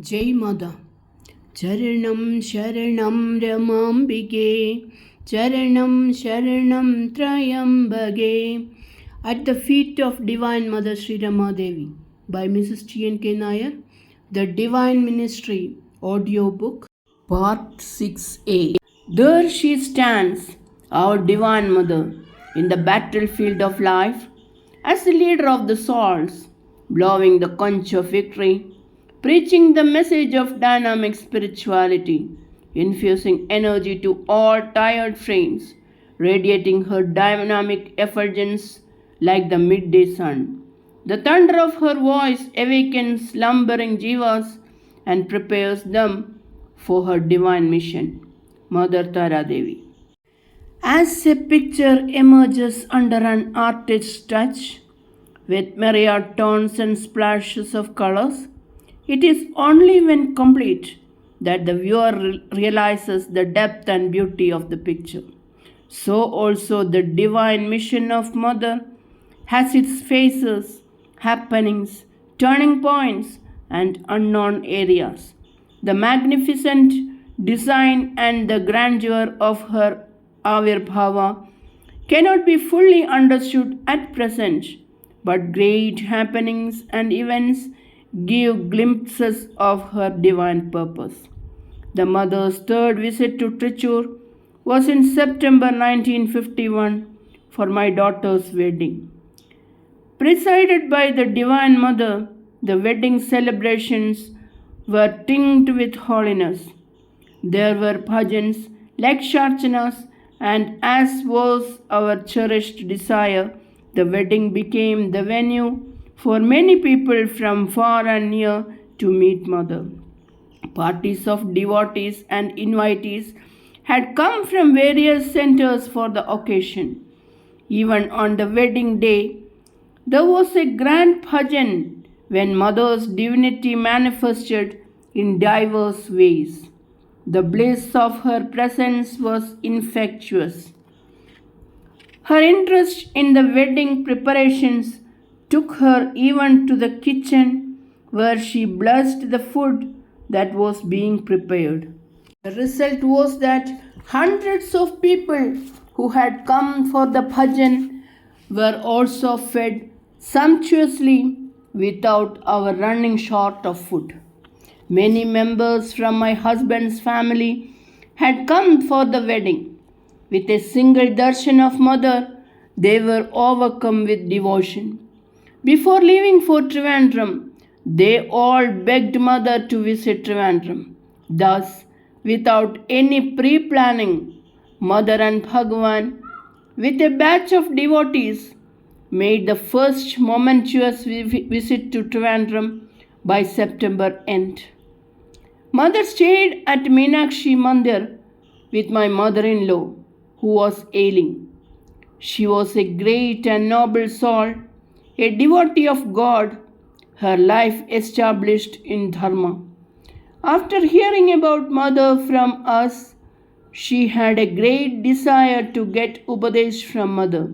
Jai Mother. Charanam Sharanam Ramambige, Charanam Sharanam Trayambage. At the feet of Divine Mother Sree Rama Devi by Mrs. T.N.K Nair, the Divine Ministry audiobook, Part 6a. There she stands, our Divine Mother, in the battlefield of life, as the leader of the souls, blowing the conch of victory, preaching the message of dynamic spirituality, infusing energy to all tired frames, radiating her dynamic effulgence like the midday sun. The thunder of her voice awakens slumbering jivas and prepares them for her divine mission. Mother Tara Devi. As a picture emerges under an artist's touch, with myriad tones and splashes of colors, it is only when complete that the viewer realizes the depth and beauty of the picture. So also the divine mission of Mother has its phases, happenings, turning points, and unknown areas. The magnificent design and the grandeur of her Avirbhava cannot be fully understood at present, but great happenings and events give glimpses of her divine purpose. The mother's third visit to Trichur was in September 1951 for my daughter's wedding. Presided by the Divine Mother, the wedding celebrations were tinged with holiness. There were bhajans, laksharchanas, and as was our cherished desire, the wedding became the venue for many people from far and near to meet Mother. Parties of devotees and invitees had come from various centers for the occasion. Even on the wedding day, there was a grand bhajan when Mother's divinity manifested in diverse ways. The bliss of her presence was infectious. Her interest in the wedding preparations took her even to the kitchen where she blessed the food that was being prepared. The result was that hundreds of people who had come for the bhajan were also fed sumptuously without our running short of food. Many members from my husband's family had come for the wedding. With a single darshan of Mother, they were overcome with devotion. Before leaving for Trivandrum, they all begged Mother to visit Trivandrum. Thus, without any pre-planning, Mother and Bhagavan, with a batch of devotees, made the first momentous visit to Trivandrum by September end. Mother stayed at Meenakshi Mandir with my mother-in-law, who was ailing. She was a great and noble soul, a devotee of God, her life established in Dharma. After hearing about Mother from us, she had a great desire to get Upadesh from Mother.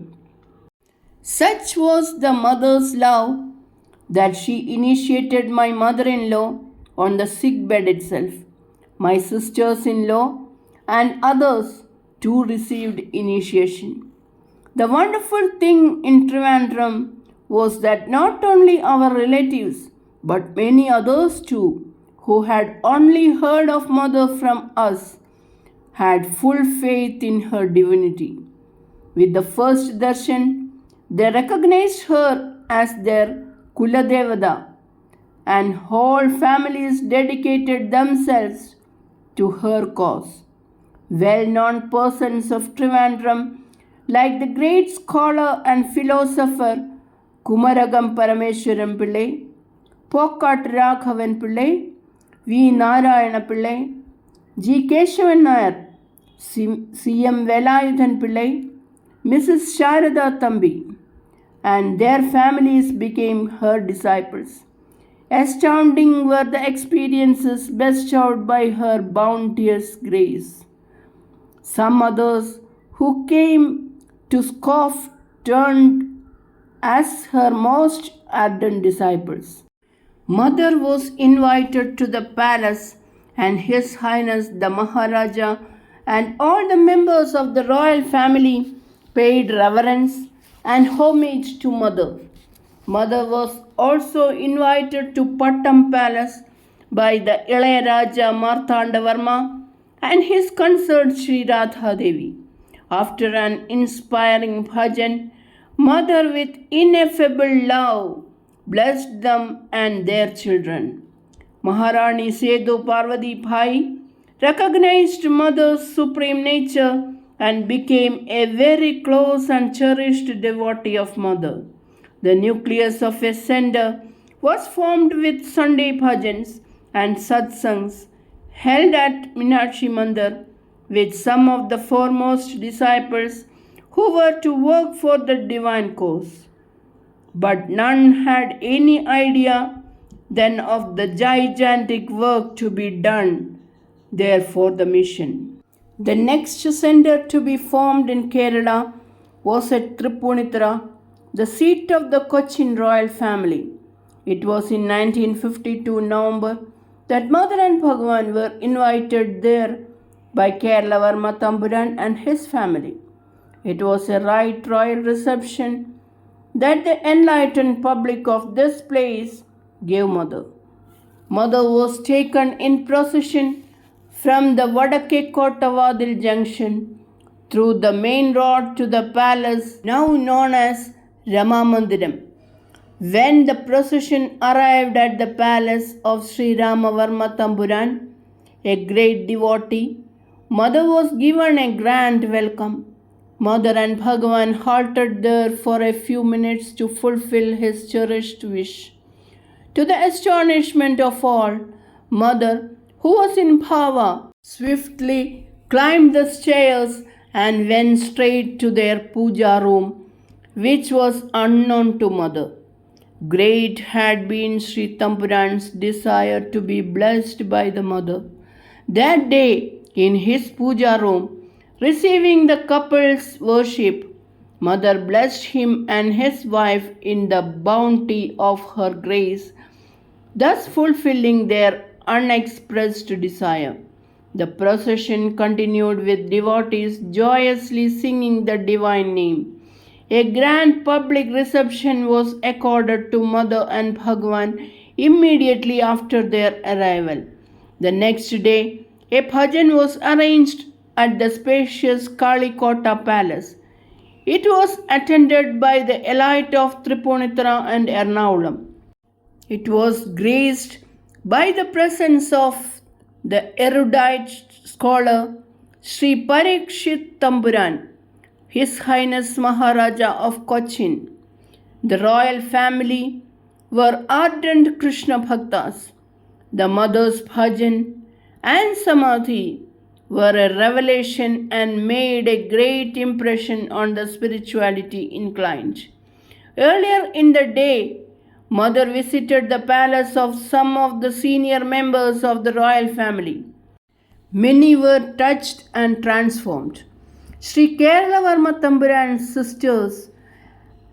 Such was the mother's love that she initiated my mother-in-law on the sick bed itself. My sisters-in-law and others too received initiation. The wonderful thing in Trivandrum was that not only our relatives but many others too, who had only heard of Mother from us, had full faith in her divinity. With the first darshan, they recognized her as their Kuladevada, and whole families dedicated themselves to her cause. Well-known persons of Trivandrum, like the great scholar and philosopher Kumaragam Parameswaram Pillai, Pokkat Raghavan Pillai, V. Narayana Pillai, G. Keshavan Nair, C.M. Velayudan Pillai, Mrs. Sharada Thambi, and their families became her disciples. Astounding were the experiences bestowed by her bounteous grace. Some others who came to scoff turned as her most ardent disciples. Mother was invited to the palace, and His Highness the Maharaja and all the members of the royal family paid reverence and homage to Mother. Mother was also invited to Pattam Palace by the Ilayaraja Marthandavarma and his consort Sree Rama Devi. After an inspiring bhajan, Mother with ineffable love blessed them and their children. Maharani Sedu Parvati Bhai recognized Mother's supreme nature and became a very close and cherished devotee of Mother. The nucleus of a center was formed with Sunday bhajans and satsangs held at Meenakshi Mandir with some of the foremost disciples who were to work for the divine cause. But none had any idea then of the gigantic work to be done there for the mission. The next center to be formed in Kerala was at Tripunithura, the seat of the Cochin royal family. It was in 1952 November that Mother and Bhagavan were invited there by Kerala Varma Tamburan and his family. It was a right royal reception that the enlightened public of this place gave Mother. Mother was taken in procession from the Vadakke Kottavadil junction through the main road to the palace now known as Rama Mandiram. When the procession arrived at the palace of Sree Rama Varma Tamburan, a great devotee, Mother was given a grand welcome. Mother and Bhagavan halted there for a few minutes to fulfill his cherished wish. To the astonishment of all, Mother, who was in power, swiftly climbed the stairs and went straight to their puja room, which was unknown to Mother. Great had been Sri Tamburan's desire to be blessed by the Mother. That day, in his puja room, receiving the couple's worship, Mother blessed him and his wife in the bounty of her grace, thus fulfilling their unexpressed desire. The procession continued with devotees joyously singing the divine name. A grand public reception was accorded to Mother and Bhagavan immediately after their arrival. The next day, a bhajan was arranged at the spacious Kalikota palace. It was attended by the elite of Tripunithura and Ernakulam. It was graced by the presence of the erudite scholar Sri Parikshit Tamburan, His Highness Maharaja of Cochin. The royal family were ardent Krishna Bhaktas. The Mother's bhajan and samadhi were a revelation and made a great impression on the spirituality inclined. Earlier in the day, Mother visited the palace of some of the senior members of the royal family. Many were touched and transformed. Sri Kerala Varma Tamburan's sisters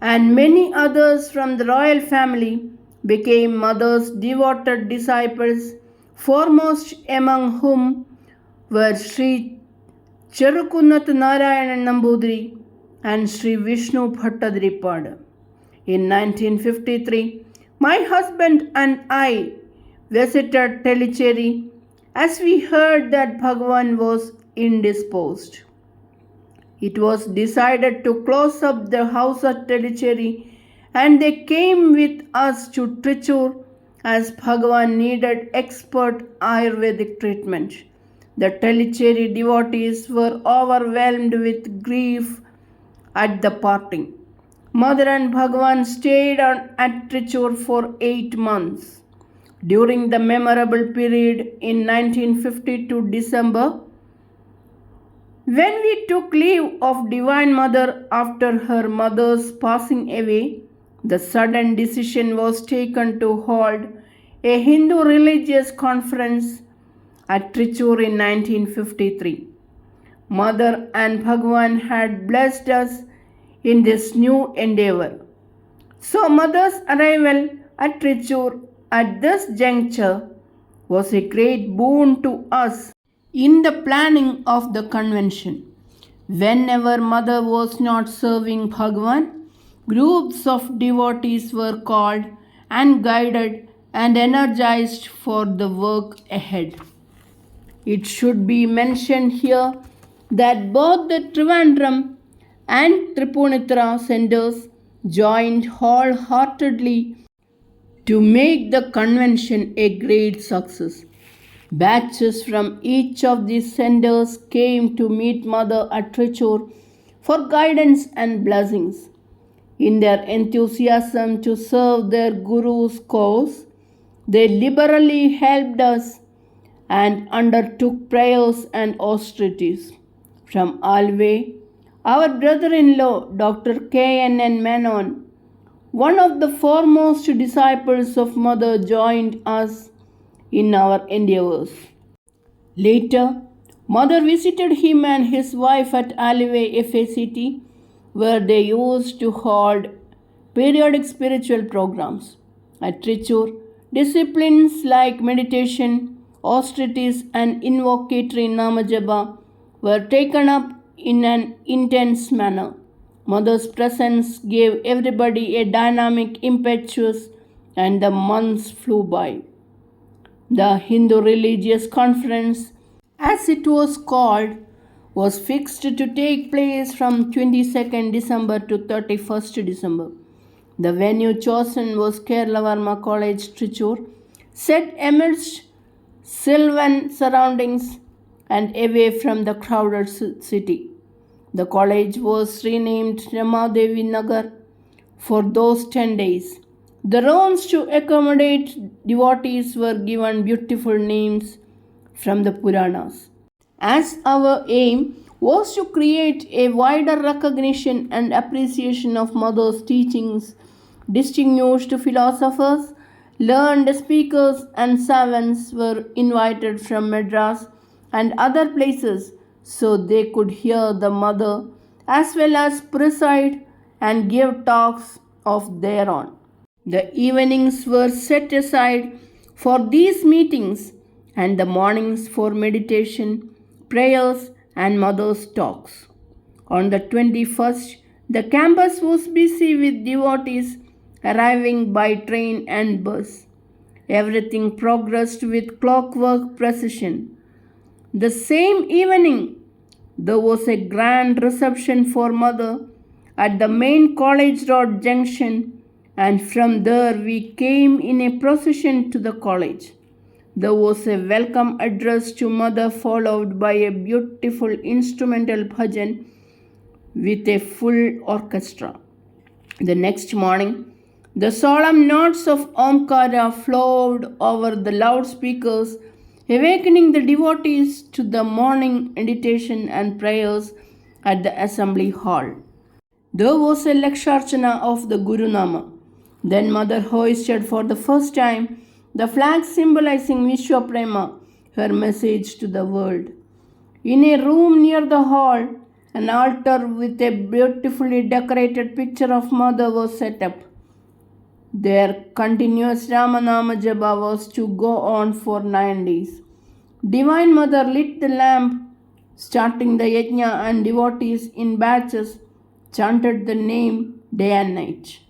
and many others from the royal family became Mother's devoted disciples, foremost among whom were Sri Cherukunath Narayanan Nambudiri and Sri Vishnu Bhattadripada. In 1953, my husband and I visited Tellicherry as we heard that Bhagavan was indisposed. It was decided to close up the house at Tellicherry and they came with us to Trichur as Bhagavan needed expert Ayurvedic treatment. The Tellicherry devotees were overwhelmed with grief at the parting. Mother and Bhagavan stayed at Trichur for 8 months. During the memorable period in 1952 December, when we took leave of Divine Mother after her mother's passing away, the sudden decision was taken to hold a Hindu religious conference at Trichur in 1953. Mother and Bhagavan had blessed us in this new endeavor. So Mother's arrival at Trichur at this juncture was a great boon to us in the planning of the convention. Whenever Mother was not serving Bhagwan, groups of devotees were called and guided and energized for the work ahead. It should be mentioned here that both the Trivandrum and Tripunithura centers joined wholeheartedly to make the convention a great success. Batches from each of these centers came to meet Mother at Trichur for guidance and blessings. In their enthusiasm to serve their Guru's cause, they liberally helped us and undertook prayers and austerities. From Alway, our brother-in-law, Dr. K.N.N. Menon, one of the foremost disciples of Mother, joined us in our endeavors. Later, Mother visited him and his wife at Alway FACT, where they used to hold periodic spiritual programs. At Trichur, disciplines like meditation, austerities, and invocatory Namajapa were taken up in an intense manner. Mother's presence gave everybody a dynamic impetus, and the months flew by. The Hindu Religious Conference, as it was called, was fixed to take place from 22nd December to 31st December. The venue chosen was Kerala Varma College, Trichur, set amidst sylvan surroundings and away from the crowded city. The college was renamed Rama Devi Nagar for those 10 days. The rooms to accommodate devotees were given beautiful names from the Puranas. As our aim was to create a wider recognition and appreciation of Mother's teachings, distinguished philosophers, learned speakers, and savants were invited from Madras and other places so they could hear the Mother as well as preside and give talks of their own. The evenings were set aside for these meetings and the mornings for meditation, prayers, and Mother's talks. On the 21st, the campus was busy with devotees arriving by train and bus. Everything progressed with clockwork precision. The same evening, there was a grand reception for Mother at the main College Road junction, and from there we came in a procession to the college. There was a welcome address to Mother, followed by a beautiful instrumental bhajan with a full orchestra. The next morning, the solemn notes of Omkara flowed over the loudspeakers, awakening the devotees to the morning meditation and prayers at the assembly hall. There was a Laksharchana of the Guru Nama. Then Mother hoisted for the first time the flag symbolizing Vishwaprema, her message to the world. In a room near the hall, an altar with a beautifully decorated picture of Mother was set up. Their continuous Ramanama Japa was to go on for 9 days. Divine Mother lit the lamp, starting the yajna, and devotees in batches chanted the name day and night.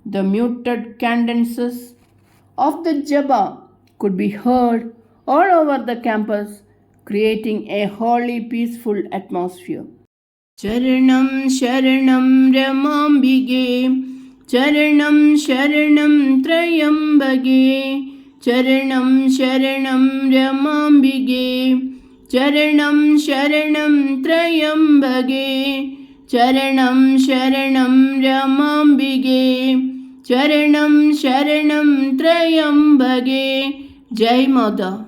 The muted cadences of the japa could be heard all over the campus, creating a holy, peaceful atmosphere. Charanam Sharanam Ramambige, Charanam Sharanam Trayambage, Charanam Sharanam Ramambige, Charanam Sharanam Trayambage, Charanam Sharanam Ramambige, Charanam Sharanam Trayambage. Jai Mother.